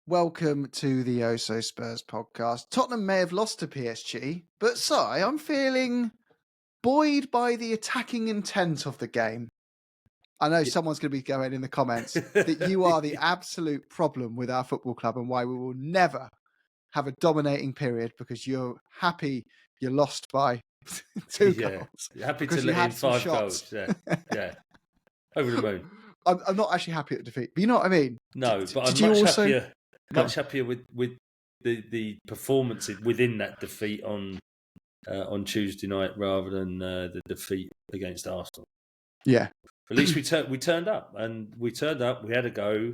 Welcome to the OhSoSpurs podcast. Tottenham may have lost to PSG, but Si, I'm feeling buoyed by the attacking intent of the game. I know someone's going to be going in the comments that you are the absolute problem with our football club and why we will never have a dominating period because you're happy you lost by two goals. Happy because to you let in had some 5 shots. goals. Yeah. Over the moon. I'm not actually happy at the defeat, but you know what I mean? No, but did I'm you much happier with the performances within that defeat on Tuesday night rather than the defeat against Arsenal. Yeah. At least we turned up, and we turned up. We had a go.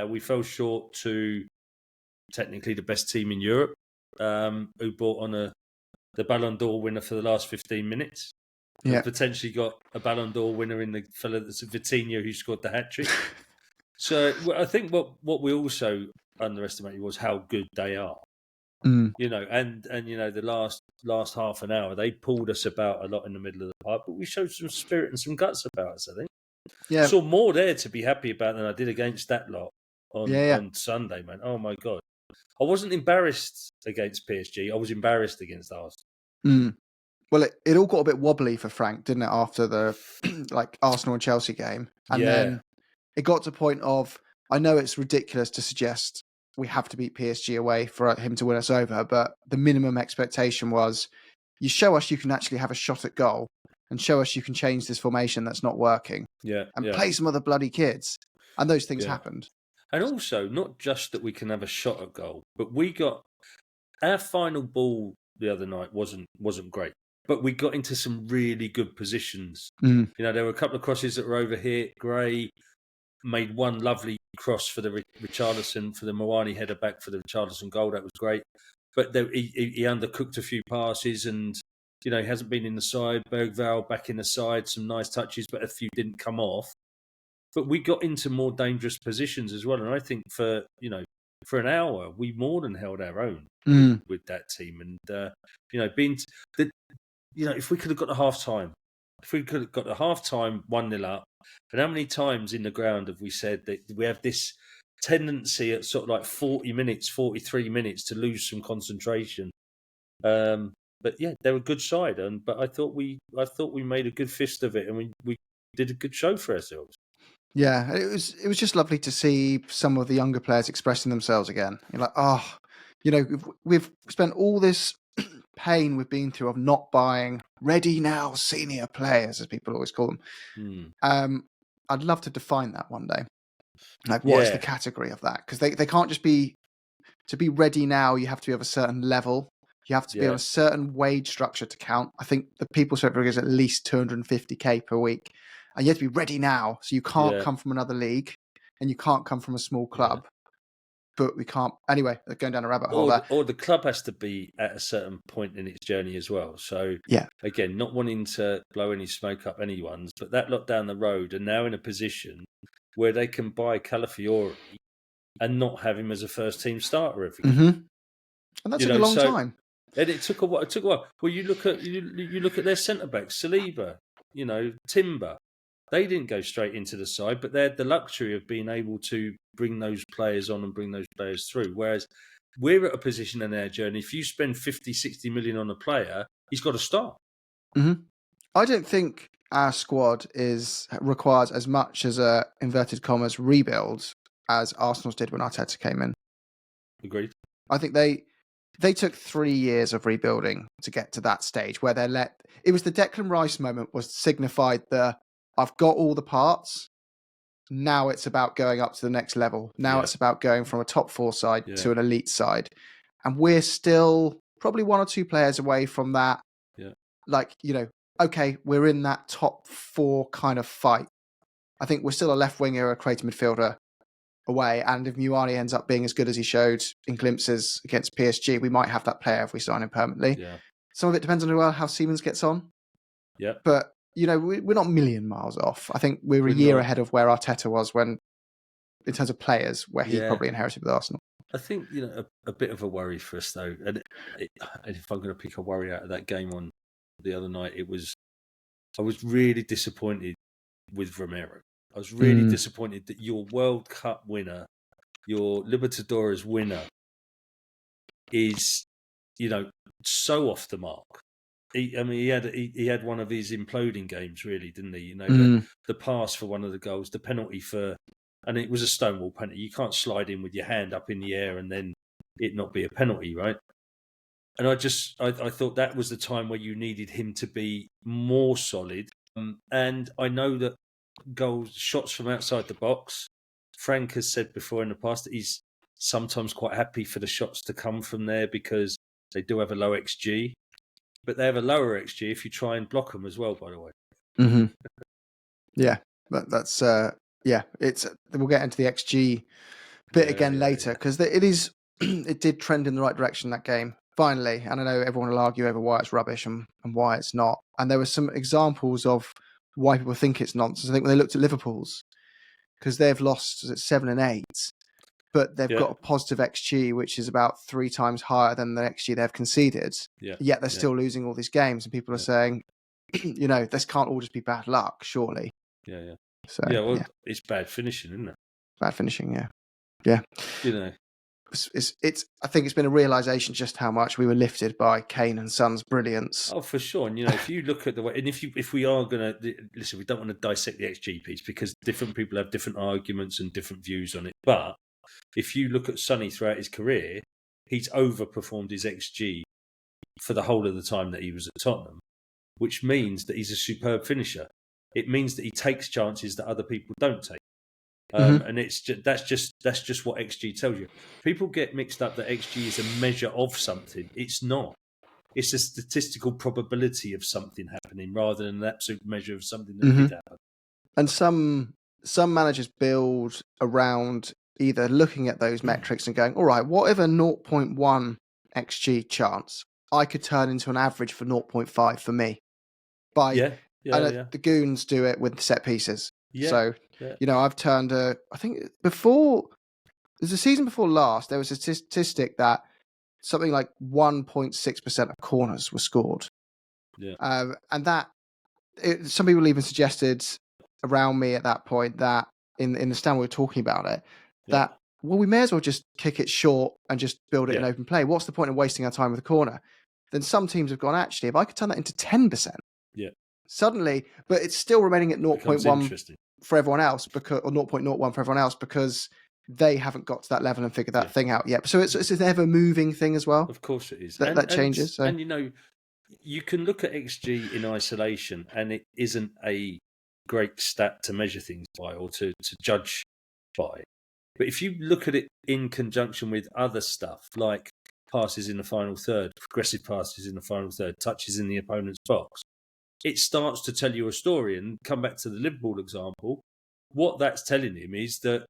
We fell short to technically the best team in Europe, who brought on the Ballon d'Or winner for the last 15 minutes. Yeah. Potentially got a Ballon d'Or winner in the fella that's Vitinha who scored the hat trick. So I think what we also underestimated was how good they are. Mm. And the last half an hour they pulled us about a lot in the middle of the park, but we showed some spirit and some guts about us. I think. Yeah. Saw more there to be happy about than I did against that lot on Sunday, man. Oh my god, I wasn't embarrassed against PSG. I was embarrassed against Arsenal. Mm. Well, it all got a bit wobbly for Frank, didn't it, after the Arsenal and Chelsea game? And then it got to the point of, I know it's ridiculous to suggest we have to beat PSG away for him to win us over, but the minimum expectation was you show us you can actually have a shot at goal and show us you can change this formation that's not working and play some other bloody kids. And those things happened. And also, not just that we can have a shot at goal, but we got our final ball the other night wasn't great. But we got into some really good positions. Mm. There were a couple of crosses that were over here. Gray made one lovely cross for the Richarlison, for the Mawani header back for the Richarlison goal. That was great. But he undercooked a few passes and, he hasn't been in the side. Bergvall back in the side, some nice touches, but a few didn't come off. But we got into more dangerous positions as well. And I think for an hour, we more than held our own with that team. And, if we could have got to half-time, 1-0 up, and how many times in the ground have we said that we have this tendency at sort of like 40 minutes, 43 minutes to lose some concentration? But yeah, they're a good side, but I thought we made a good fist of it, and we did a good show for ourselves. Yeah, it was just lovely to see some of the younger players expressing themselves again. You're like, we've spent all this pain we've been through of not buying ready now senior players, as people always call them. I'd love to define that one day. Like, what's the category of that? Because they can't just be, to be ready now, you have to be of a certain level. You have to be on a certain wage structure to count. I think the people's figure is at least 250k per week. And you have to be ready now. So you can't come from another league and you can't come from a small club. But we can't. Anyway, they're going down a rabbit hole there. Or the club has to be at a certain point in its journey as well. So, again, not wanting to blow any smoke up anyone's, but that lot down the road are now in a position where they can buy Calafiori and not have him as a first-team starter every game. Mm-hmm. And that took a long time. And it took a while. Well, you look at their centre-backs, Saliba, Timber. They didn't go straight into the side, but they had the luxury of being able to bring those players on and bring those players through. Whereas we're at a position in our journey, if you spend 50, 60 million on a player, he's got to start. Mm-hmm. I don't think our squad requires as much as a inverted commas rebuild as Arsenal's did when Arteta came in. Agreed. I think they took 3 years of rebuilding to get to that stage where it was the Declan Rice moment was signified I've got all the parts. Now it's about going up to the next level. Now it's about going from a top 4 side to an elite side. And we're still probably 1 or 2 players away from that. Yeah. Okay, we're in that top 4 kind of fight. I think we're still a left winger, a creative midfielder away. And if Mawani ends up being as good as he showed in glimpses against PSG, we might have that player if we sign him permanently. Yeah. Some of it depends on how Siemens gets on. Yeah. But we're not a million miles off. I think we're a year ahead of where Arteta was in terms of players, where he probably inherited with Arsenal. I think, a bit of a worry for us, though. And if I'm going to pick a worry out of that game on the other night, I was really disappointed with Romero. I was really disappointed that your World Cup winner, your Libertadores winner is, so off the mark. He had one of his imploding games, really, didn't he? The pass for one of the goals, the penalty and it was a stonewall penalty. You can't slide in with your hand up in the air and then it not be a penalty, right? And I thought that was the time where you needed him to be more solid. And I know that shots from outside the box, Frank has said before in the past that he's sometimes quite happy for the shots to come from there because they do have a low XG. But they have a lower XG if you try and block them as well, by the way. Mm-hmm. Yeah, that's it's we'll get into the XG bit again later because it did trend in the right direction, that game, finally. And I know everyone will argue over why it's rubbish and why it's not. And there were some examples of why people think it's nonsense. I think when they looked at Liverpool's, because they've lost 7 and 8, but they've got a positive XG, which is about 3 times higher than the XG they've conceded. Yet they're still losing all these games, and people are saying, this can't all just be bad luck, surely. Yeah. So it's bad finishing, isn't it? Bad finishing, yeah. It's. I think it's been a realization just how much we were lifted by Kane and Son's brilliance. Oh, for sure. And if you look at the way, and if we are going to listen, we don't want to dissect the XG piece because different people have different arguments and different views on it. But if you look at Sonny throughout his career, he's overperformed his XG for the whole of the time that he was at Tottenham, which means that he's a superb finisher. It means that he takes chances that other people don't take. And that's just what XG tells you. People get mixed up that XG is a measure of something. It's not. It's a statistical probability of something happening rather than an absolute measure of something that did happen. And some managers build around either looking at those metrics and going, all right, what if a 0.1 XG chance I could turn into an average for 0.5 for me? The goons do it with set pieces. So, I've turned I think there's a season before last, there was a statistic that something like 1.6% of corners were scored. And that, some people even suggested around me at that point that in the stand we were talking about it, that, we may as well just kick it short and just build it in open play. What's the point of wasting our time with a corner? Then some teams have gone, actually, if I could turn that into 10%, suddenly, but it's still remaining at 0.1 for everyone else, or 0.01 for everyone else, because they haven't got to that level and figured that thing out yet. So it's an ever moving thing as well. Of course it is. That changes. So. And you can look at XG in isolation, and it isn't a great stat to measure things by or to judge by. But if you look at it in conjunction with other stuff like passes in the final third, progressive passes in the final third, touches in the opponent's box, it starts to tell you a story. And come back to the Liverpool example, what that's telling him is that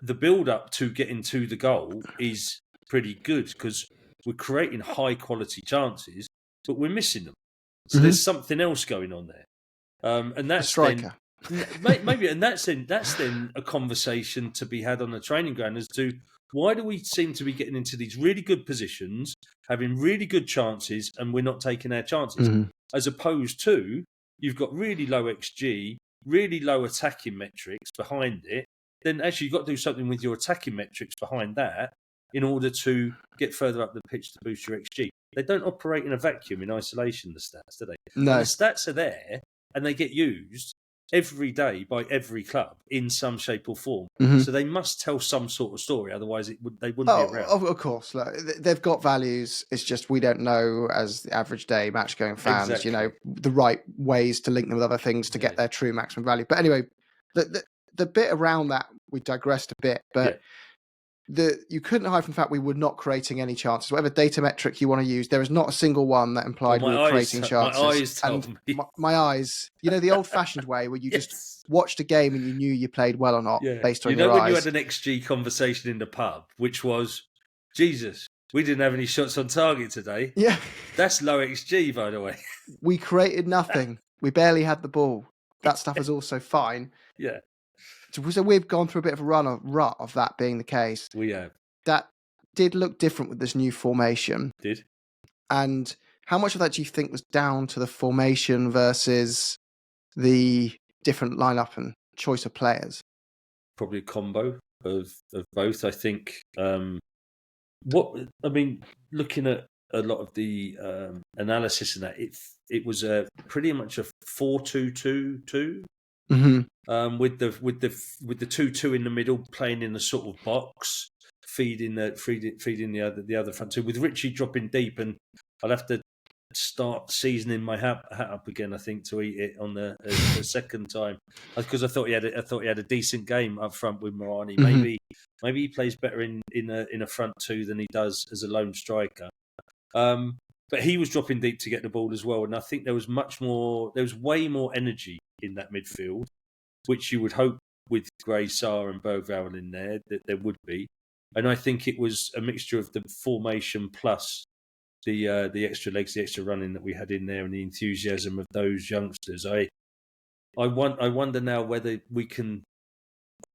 the build-up to getting to the goal is pretty good because we're creating high-quality chances, but we're missing them. So there's something else going on there. And that's a striker. Maybe, and that's then a conversation to be had on the training ground as to why do we seem to be getting into these really good positions, having really good chances, and we're not taking our chances, as opposed to you've got really low XG, really low attacking metrics behind it. Then actually you've got to do something with your attacking metrics behind that in order to get further up the pitch to boost your XG. They don't operate in a vacuum in isolation, the stats, do they? No. And the stats are there and they get used every day by every club in some shape or form. So they must tell some sort of story, otherwise they wouldn't be around. Of course. Like, they've got values. It's just we don't know, as the average day match-going fans, the right ways to link them with other things to get their true maximum value. But anyway, the bit around that, we digressed a bit, but you couldn't hide from the fact we were not creating any chances. Whatever data metric you want to use, there is not a single one that implied we were creating chances. My eyes told me. My eyes, the old-fashioned way where you just watched a game and you knew you played well or not based on your eyes. When you had an XG conversation in the pub, which was, Jesus, we didn't have any shots on target today. Yeah. That's low XG, by the way. We created nothing. We barely had the ball. That stuff is also fine. Yeah. So we've gone through a bit of a rut of that being the case. We have. That did look different with this new formation. Did. And how much of that do you think was down to the formation versus the different lineup and choice of players? Probably a combo. of both. I think looking at a lot of the analysis and that, it was pretty much a 4-2-2-2. Hmm. With the 2-2 in the middle, playing in a sort of box, feeding the other front two, with Richie dropping deep, and I'll have to start seasoning my hat up again, I think, to eat it on the second time, because I thought he had a decent game up front with Moani. Hmm. Maybe he plays better in a front two than he does as a lone striker. But he was dropping deep to get the ball as well, and I think there was way more energy in that midfield, which you would hope with Gray, Sarr and Bergvall in there that there would be. And I think it was a mixture of the formation plus the extra legs, the extra running that we had in there, and the enthusiasm of those youngsters. I wonder now whether we can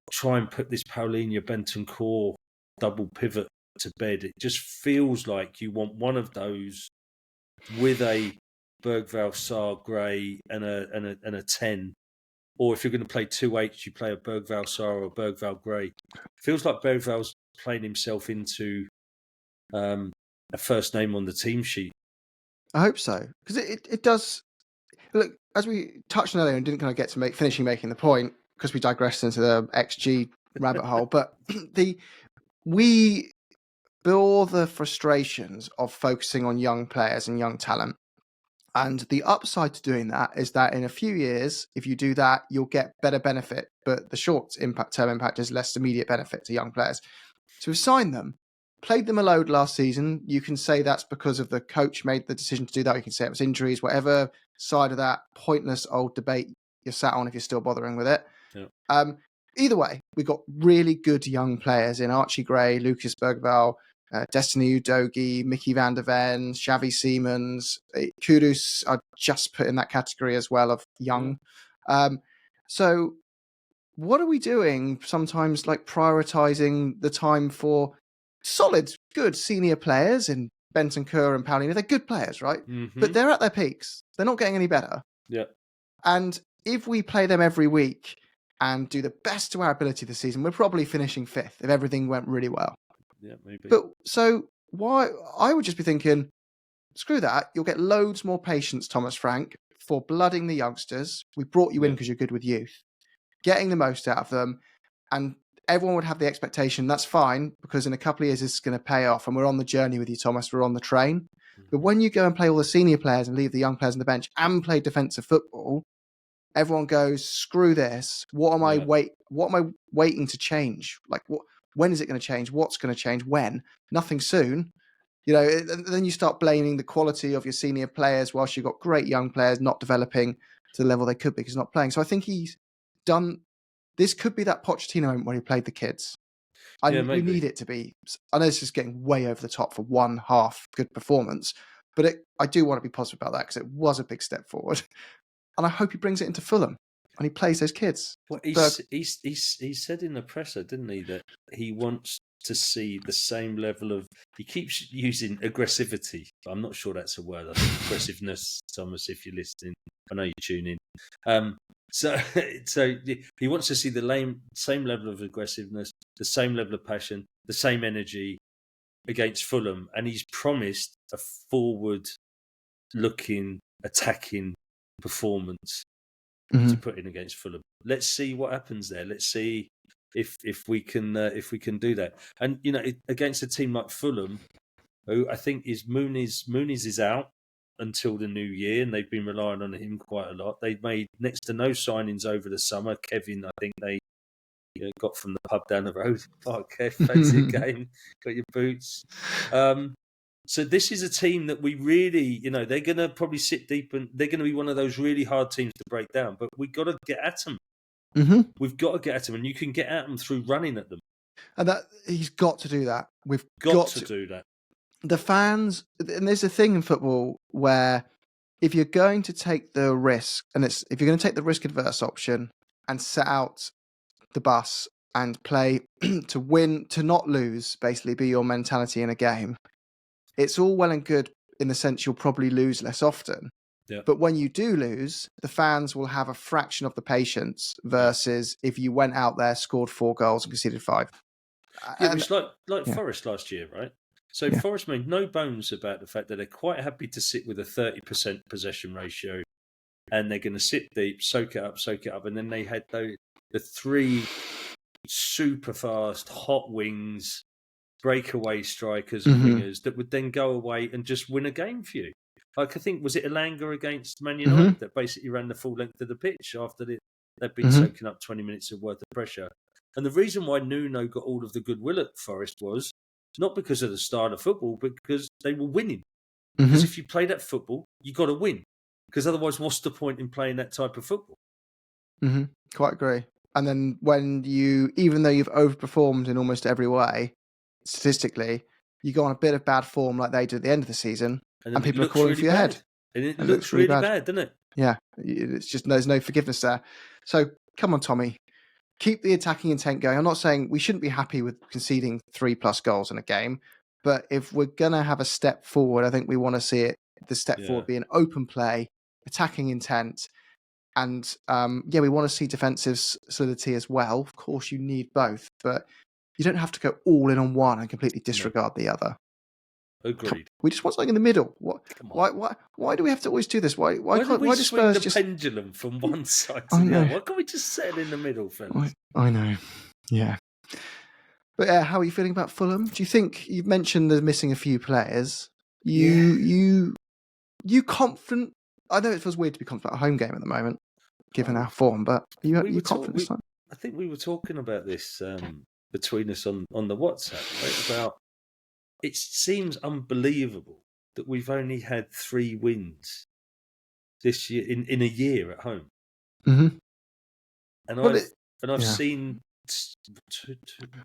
try and put this Paulinho Bentancur double pivot to bed. It just feels like you want one of those with a Bergvall, Sarr, Gray, and a 10. Or if you're going to play 2-8, you play a Bergvall Sarr or a Bergvall Gray. Feels like Bergvall's playing himself into a first name on the team sheet. I hope so, because it does. Look, as we touched on earlier and didn't kind of get to making the point because we digressed into the XG rabbit hole, but we bore the frustrations of focusing on young players and young talent. And the upside to doing that is that in a few years, if you do that, you'll get better benefit. But the term impact is less immediate benefit to young players. So we've signed them, played them a load last season. You can say that's because of the coach made the decision to do that. You can say it was injuries, whatever side of that pointless old debate you're sat on if you're still bothering with it. Yeah. Either way, we've got really good young players in Archie Gray, Lucas Bergvall, Destiny Udogie, Mickey van der Ven, Xavi Simons, Kudus are just put in that category as well of young. So what are we doing sometimes, like prioritizing the time for solid, good senior players in Bentancur and Paulinho? They're good players, right? Mm-hmm. But they're at their peaks. They're not getting any better. Yeah. And if we play them every week and do the best to our ability this season, we're probably finishing 5th if everything went really well. Yeah, maybe. But so why? I would just be thinking, screw that. You'll get loads more patience, Thomas Frank, for blooding the youngsters. We brought you in because you're good with youth, getting the most out of them, and everyone would have the expectation that's fine because in a couple of years this is going to pay off, and we're on the journey with you, Thomas. We're on the train. Mm-hmm. But when you go and play all the senior players and leave the young players on the bench and play defensive football, everyone goes, screw this. What am I waiting to change? Like when is it going to change? What's going to change? When? Nothing soon. And then you start blaming the quality of your senior players whilst you've got great young players not developing to the level they could be because not playing. So I think he's done. This could be that Pochettino moment where he played the kids. We need it to be. I know this is getting way over the top for one half good performance, but I do want to be positive about that because it was a big step forward. And I hope he brings it into Fulham and he plays those kids. Well, he said in the presser, didn't he, that he wants to see the same level of. He keeps using aggressivity. I'm not sure that's a word. I think aggressiveness, Thomas, if you're listening, I know you tune in. So he wants to see the same level of aggressiveness, the same level of passion, the same energy against Fulham, and he's promised a forward-looking, attacking performance to put in against Fulham. Let's see what happens there. Let's see if we can do that. And against a team like Fulham, who I think is Muniz is out until the new year, and they've been relying on him quite a lot. They've made next to no signings over the summer. Kevin, I think they got from the pub down the road. Oh, Kev, fancy a game, got your boots. So this is a team that we really, they're going to probably sit deep and they're going to be one of those really hard teams to break down. But we've got to get at them. Mm-hmm. We've got to get at them, and you can get at them through running at them. And that he's got to do that. We've got to do that. The fans, and there's a thing in football where if you're going to take the risk, if you're going to take the risk adverse option and set out the bus and play to win, to not lose, basically be your mentality in a game, it's all well and good in the sense you'll probably lose less often. Yeah. But when you do lose, the fans will have a fraction of the patience versus if you went out there, scored 4 goals and conceded 5. Yeah, And which like yeah. Forest last year, right? So Yeah. Forest made no bones about the fact that they're quite happy to sit with a 30% possession ratio, and they're going to sit deep, soak it up, and then they had the 3 super fast hot wings, breakaway strikers and Mhm. wingers that would then go away and just win a game for you. Like I think, was it Elanga against Man United Mhm. that basically ran the full length of the pitch after they'd been Mhm. soaking up 20 minutes of worth of pressure. And the reason why Nuno got all of the goodwill at Forest was not because of the style of football, but because they were winning. Because Mhm. if you play that football, you got to win. Because otherwise, what's the point in playing that type of football? Mhm. Quite agree. And then when even though you've overperformed in almost every way, statistically, you go on a bit of bad form like they did at the end of the season, And and then it people are looks calling for really your bad. head. And it It looks looks really really bad. bad, doesn't it? Yeah, it's just there's no forgiveness there. So come on, Tommy, keep the attacking intent going. I'm not saying we shouldn't be happy with conceding 3+ goals in a game, but if we're gonna have a step forward, I think we want to see it. The step forward be an open play, attacking intent, and we want to see defensive solidity as well. Of course, you need both, but you don't have to go all in on one and completely disregard the other. Agreed. We just want something in the middle. Come on. Why do we have to always do this? Why Why do can't we why do swing Spurs the just? pendulum from one side to I the other? know, Why can't we just settle in the middle, fellas? I know, yeah. But how are you feeling about Fulham? Do you think you've mentioned they're missing a few players? You confident? I know it feels weird to be confident about a home game at the moment, given our form, but are you confident this time? I think we were talking about this between us on the WhatsApp, right? About it seems unbelievable that we've only had 3 wins this year in a year at home, Mm-hmm. and Well, I've yeah. seen.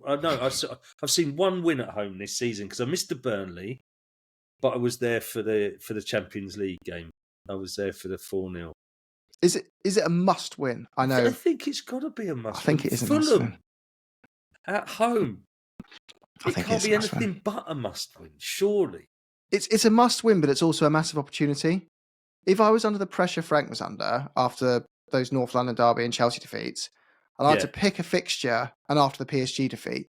I've seen 1 win at home this season because I missed the Burnley, but I was there for the Champions League game. I was there for the 4-0. Is it a must win? I know. I think it's got to be a must I think win. it is a must win. Fulham at home. I It think can't it's a be must win. anything but a must win, surely. It's a must win, but it's also a massive opportunity. If I was under the pressure Frank was under after those North London derby and Chelsea defeats, and I had to pick a fixture, and after the PSG defeat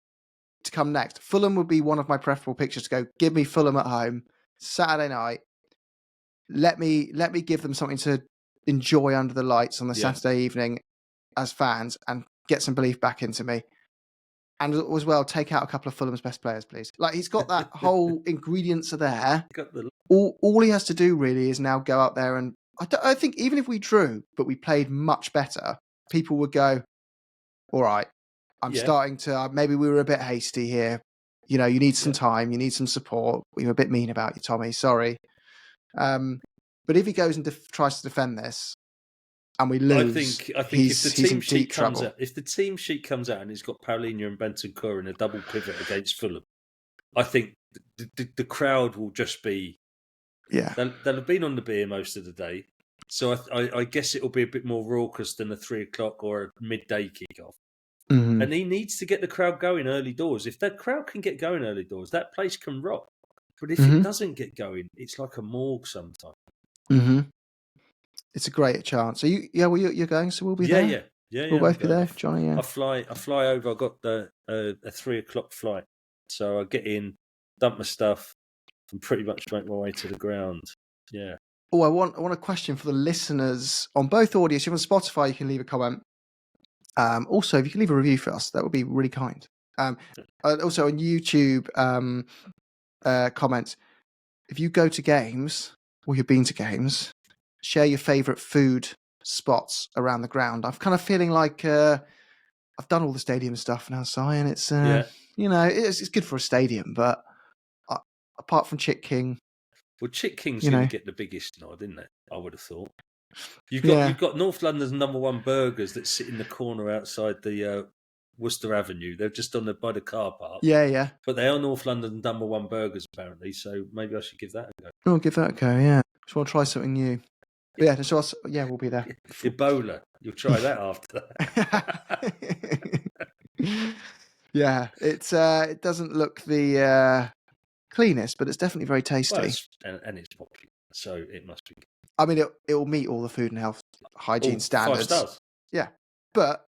to come next, Fulham would be one of my preferable pictures to go. Give me Fulham at home Saturday night. Let me give them something to enjoy under the lights on the Saturday evening as fans, and get some belief back into me. And as well, take out a couple of Fulham's best players, please. Like, he's got that whole ingredients are there. All he has to do really is now go out there and I think even if we drew, but we played much better, people would go, all right, I'm starting to, maybe we were a bit hasty here. You know, you need some time, you need some support. We were a bit mean about you, Tommy. Sorry. But if he goes and tries to defend this and we lose, I think if the team sheet comes trouble. out, if the team sheet comes out and it's got Paulinho and Bentancur in a double pivot against Fulham, I think the crowd will just be they'll have been on the beer most of the day. So I guess it'll be a bit more raucous than a 3 o'clock or a midday kickoff. Mm-hmm. And he needs to get the crowd going early doors. If that crowd can get going early doors, that place can rock. But if it doesn't get going, it's like a morgue sometimes. Mm-hmm. It's a great chance. So you're going, so we'll be there. Yeah. We'll both be there, Johnny. Yeah. I fly over. I got a 3 o'clock flight, so I get in, dump my stuff, and pretty much make my way to the ground. Yeah. Oh, I want a question for the listeners on both audios. If you're on Spotify, you can leave a comment. Also, if you can leave a review for us, that would be really kind. Also on YouTube, comments. If you go to games or you've been to games, share your favourite food spots around the ground. I'm kind of feeling like I've done all the stadium stuff now, Si, and it's it's good for a stadium, but apart from Chick King, well, Chick King's going to get the biggest nod, isn't it? I would have thought. You've got North London's #1 burgers that sit in the corner outside the Worcester Avenue. They're just by the car park. Yeah. But they are North London's #1 burgers apparently. So maybe I should give that a go. Oh, give that a go. Yeah, just want to try something new. But we'll be there. Ebola. You'll try that after that. Yeah, it doesn't look the cleanest, but it's definitely very tasty. Well, and it's popular, so it must be. I mean, it will meet all the food and health hygiene standards. 5 stars. Yeah, but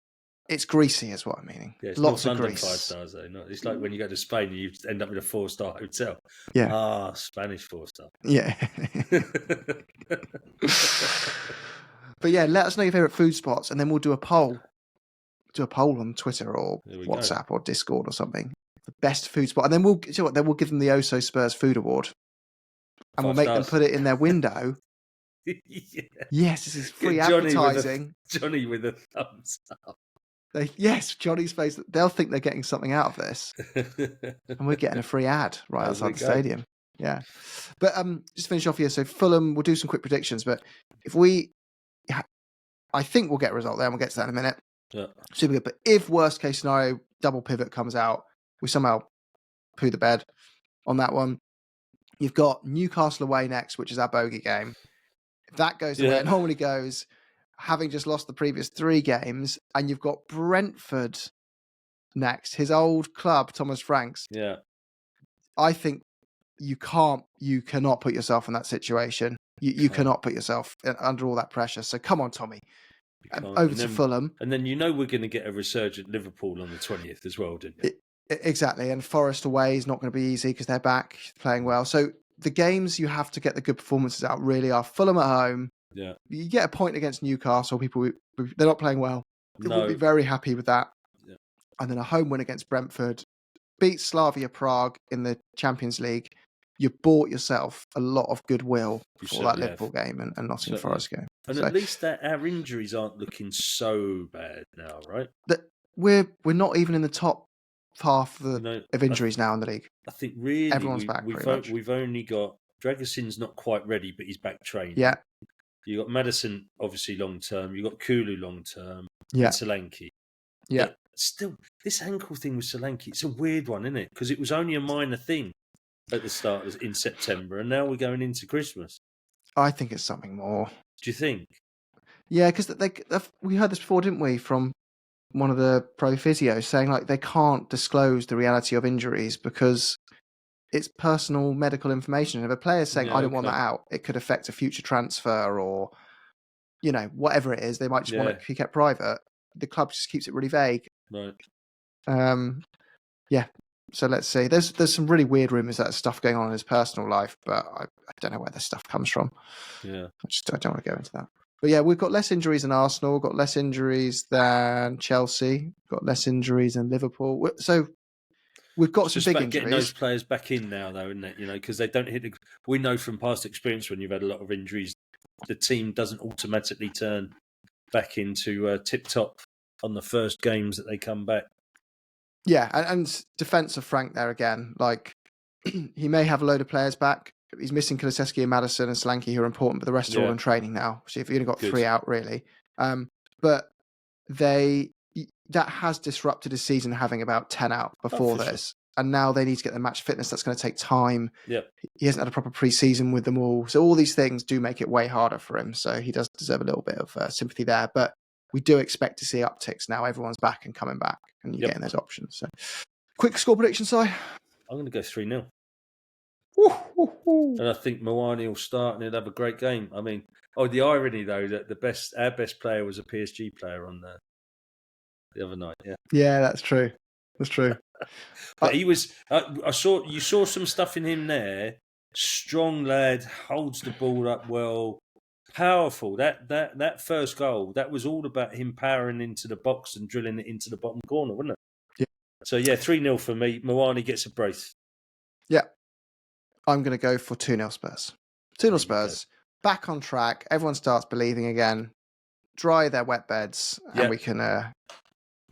it's greasy, is what I'm meaning. Yeah, it's Lots North of London grease. 5 stars though. It's like when you go to Spain and you end up in a 4-star hotel. Yeah. Spanish 4-star. Yeah. But yeah, let us know your favourite food spots, and then we'll do a poll. Do a poll on Twitter or WhatsApp or Discord or something. The best food spot, and then we'll give them the OhSoSpurs food award, and we'll make them put it in their window. Yeah. Yes, this is free advertising. Johnny with a thumbs up. Yes, Johnny's face. They'll think they're getting something out of this, and we're getting a free ad right outside the stadium. Yeah, but just finish off here. So Fulham, we'll do some quick predictions. But I think we'll get a result there, and we'll get to that in a minute. Yeah. Super good. But if worst case scenario, double pivot comes out, we somehow poo the bed on that one. You've got Newcastle away next, which is our bogey game. If that goes the way it normally goes, having just lost the previous 3 games, and you've got Brentford next, his old club, Thomas Franks. Yeah. I think you cannot put yourself in that situation. You cannot put yourself under all that pressure. So come on, Tommy. Over to Fulham. And then we're going to get a resurgent Liverpool on the 20th as well, didn't you? Exactly. And Forest away is not going to be easy because they're back playing well. So the games you have to get the good performances out really are Fulham at home. Yeah. You get a point against Newcastle. They're not playing well. They will be very happy with that. Yeah. And then a home win against Brentford. Beat Slavia Prague in the Champions League. You bought yourself a lot of goodwill for that Liverpool game and Nottingham Forest game. And at least our injuries aren't looking so bad now, right? We're not even in the top half of injuries now in the league. I think really everyone's back. We've only got Dragusin's not quite ready, but he's back training. Yeah. You got Maddison obviously long term. You got Kulu long term. Yeah. And Solanke. Yeah. But still, this ankle thing with Solanke, it's a weird one, isn't it? Because it was only a minor thing at the start in September, and now we're going into Christmas. I think it's something more. Do you think? Yeah, because we heard this before, didn't we, from one of the pro physios saying like they can't disclose the reality of injuries because it's personal medical information. If a player's saying, I don't want that out, it could affect a future transfer or, whatever it is. They might just want it to be kept private. The club just keeps it really vague. Right. Yeah. So let's see. There's some really weird rumours that stuff going on in his personal life, but I don't know where this stuff comes from. Yeah. I don't want to go into that. But yeah, we've got less injuries than Arsenal, we've got less injuries than Chelsea, we've got less injuries than Liverpool. So we've got some big injuries. Getting those players back in now, though, isn't it? Because they don't hit. We know from past experience when you've had a lot of injuries, the team doesn't automatically turn back into tip top on the first games that they come back. Yeah, and defence of Frank there again. Like he may have a load of players back. He's missing Kulusevski and Maddison and Solanke who are important, but the rest are all in training now. So if you've only got 3 out, really. But that has disrupted his season having about 10 out before this. Sure. And now they need to get the match fitness. That's going to take time. Yeah. He hasn't had a proper pre-season with them all. So all these things do make it way harder for him. So he does deserve a little bit of sympathy there. But we do expect to see upticks now. Everyone's back and coming back. And you're getting those options. So quick score prediction, Si. I'm going to go 3-0. And I think Mawani will start and he'll have a great game. I mean, the irony though that our best player was a PSG player on the other night. Yeah, yeah, that's true. That's true. But he was. You saw some stuff in him there. Strong lad, holds the ball up well, powerful. That first goal, that was all about him powering into the box and drilling it into the bottom corner, wasn't it? Yeah. So 3-0 for me. Mawani gets a brace. Yeah. I'm going to go for 2-0 Spurs. 2-0 Spurs. Back on track. Everyone starts believing again. Dry their wet beds. And we can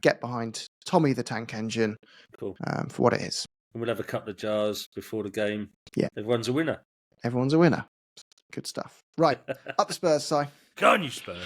get behind Tommy the Tank Engine for what it is. And we'll have a couple of jars before the game. Yeah. Everyone's a winner. Everyone's a winner. Good stuff. Right. Up the Spurs, Si. Go on, you Spurs.